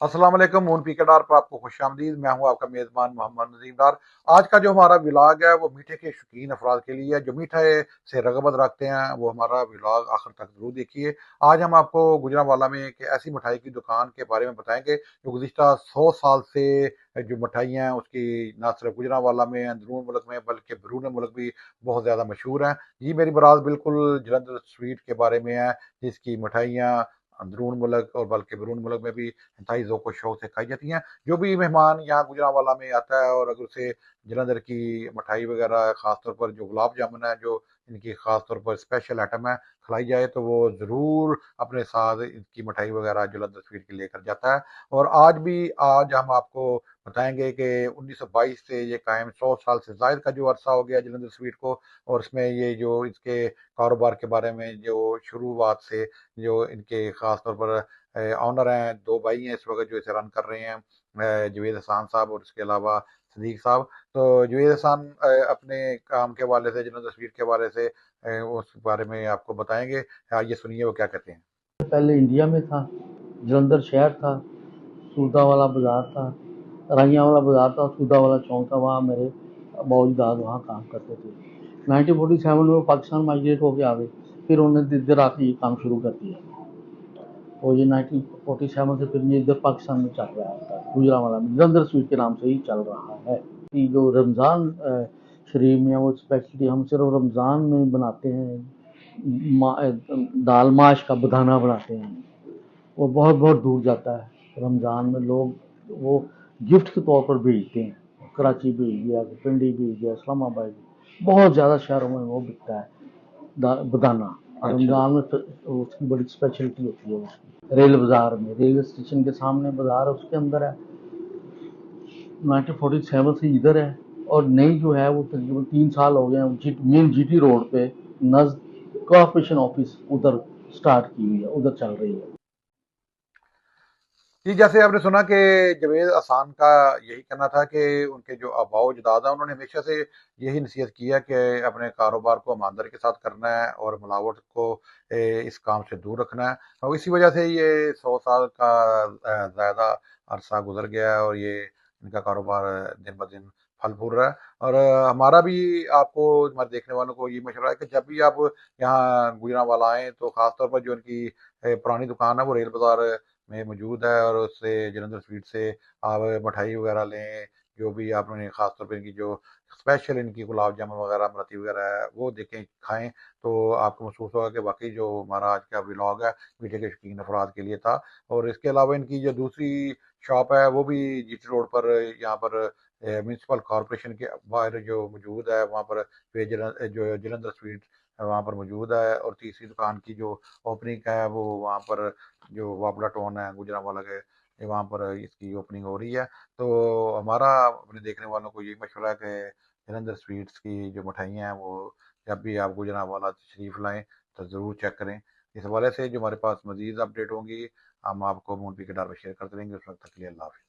अस्सलाम वालेकुम। Moon P के डार पर आपको खुश आमदीद। मैं हूँ आपका मेज़बान मोहम्मद नदीम डार। आज का जो हमारा व्लॉग है वो मीठे के शौकीन अफराद के लिए है। जो मीठे से रगबत रखते हैं वो हमारा व्लॉग आखिर तक जरूर देखिए। आज हम आपको गुजरांवाला में एक ऐसी मिठाई की दुकान के बारे में बताएंगे जो गुज़िश्ता 100 साल से जो मिठाइयाँ हैं उसकी न सिर्फ गुजरांवाला में अंदरून मुल्क में बल्कि बैरून मुल्क भी बहुत ज़्यादा मशहूर हैं। ये मेरी बात बिल्कुल जलंधर स्वीट के बारे में है, जिसकी मिठाइयाँ अंदरून मुल्क और बल्कि बैरून मुल्क में भी इंतहाई ज़ौक़ व शौक़ से खाई जाती हैं। जो भी मेहमान यहाँ गुजरांवाला में आता है और अगर उसे जलंधर की मिठाई वगैरह ख़ास तौर पर जो गुलाब जामुन है, जो इनकी ख़ास तौर पर स्पेशल आइटम है, खिलाई जाए तो वो ज़रूर अपने साथ इनकी मिठाई वगैरह जलंधर स्वीट की लेकर जाता है। और आज हम आपको बताएंगे कि 1922 से ये कायम 100 साल से ज़ायद का जो अरसा हो गया जलंधर स्वीट को, और इसमें ये जो इसके कारोबार के बारे में जो शुरुआत से जो इनके ख़ास तौर पर ऑनर हैं, दो भाई हैं इस वक्त जो इसे रन कर रहे हैं, जवेद हसान साहब और इसके अलावा सदीक साहब। तो जवेद हसान अपने काम के हवाले से जलंधर स्वीट के हवाले से उस बारे में आपको बताएंगे। आइए सुनिए वो क्या कहते हैं। पहले इंडिया में था, जलंधर शहर था, सूदा वाला बाज़ार था, राइयां वाला बाज़ार था, सूदा वाला चौक था। वहाँ मेरे बाऊजदाद वहाँ काम करते थे। 1947 में वो पाकिस्तान माइग्रेट होके आ गए, फिर उन्होंने इधर आके ये काम शुरू कर दिया। और ये 1947 से फिर ये इधर पाकिस्तान में चल रहा है, गुजरांवाला में जलंधर स्वीट के नाम से ही चल रहा है। कि जो रमज़ान शरीफ में वो स्पेशली हम सिर्फ रमज़ान में बनाते हैं, दाल माश का बधाना बनाते हैं। वो बहुत बहुत दूर जाता है। रमज़ान में लोग वो गिफ्ट के तौर पर भेजते हैं। कराची भेज दिया, पिंडी भेज दिया, इस्लामाबाद, बहुत ज़्यादा शहरों में वो बिकता है बदाना। अच्छा। रमज़ान में तो उसकी बड़ी स्पेशलिटी होती है उसकी। रेल बाज़ार में, रेलवे स्टेशन के सामने बाज़ार है, उसके अंदर है। 1947 से इधर है। और नई जो है वो तकरीबन 3 साल हो गए हैं मेन जीटी रोड पे नज़द कॉर्पोरेशन ऑफिस उधर स्टार्ट की हुई है, उधर चल रही है। जी, जैसे आपने सुना कि जवेद हसान का यही कहना था कि उनके जो आबाओ अजदाद हैं उन्होंने हमेशा से यही नसीहत की है कि अपने कारोबार को ईमानदारी के साथ करना है और मिलावट को इस काम से दूर रखना है। और इसी वजह से ये 100 साल का ज़्यादा अरसा गुजर गया है और ये इनका कारोबार दिन ब दिन फल फूल रहा है। और हमारा भी आपको हमारे देखने वालों को ये मशवरा है कि जब भी आप यहाँ गुजरांवाला आएँ तो ख़ास तौर पर जो इनकी पुरानी दुकान है वो रेल बाज़ार में मौजूद है, और उससे जलंधर स्वीट से आप मिठाई वगैरह लें। जो भी आपने खास तौर पे इनकी जो स्पेशल इनकी गुलाब जामुन वगैरह इमरती वगैरह है वो देखें, खाएं, तो आपको महसूस होगा कि वाकई जो हमारा आज का व्लॉग है मीठे के शौकीन अफराद के लिए था। और इसके अलावा इनकी जो दूसरी शॉप है वो भी जीटी रोड पर यहाँ पर म्यूनसिपल कॉरपोरेशन के बाहर जो मौजूद है वहाँ पर जो जलंधर स्वीट वहाँ पर मौजूद है। और तीसरी दुकान की जो ओपनिंग है वो वहाँ पर जो वापला टाउन है गुजरांवाला के, ये वहाँ पर इसकी ओपनिंग हो रही है। तो हमारा अपने देखने वालों को यही मशवरा है कि जलंधर स्वीट्स की जो मिठाइयाँ हैं वो जब भी आप गुजरांवाला तशरीफ़ लाएँ तो ज़रूर चेक करें। इस हवाले से जो हमारे पास मज़ीद अपडेट होंगी हम आपको मून पी के डार में शेयर करते रहेंगे। उस वक्त तक के लिए अल्लाह हाफ़िज़।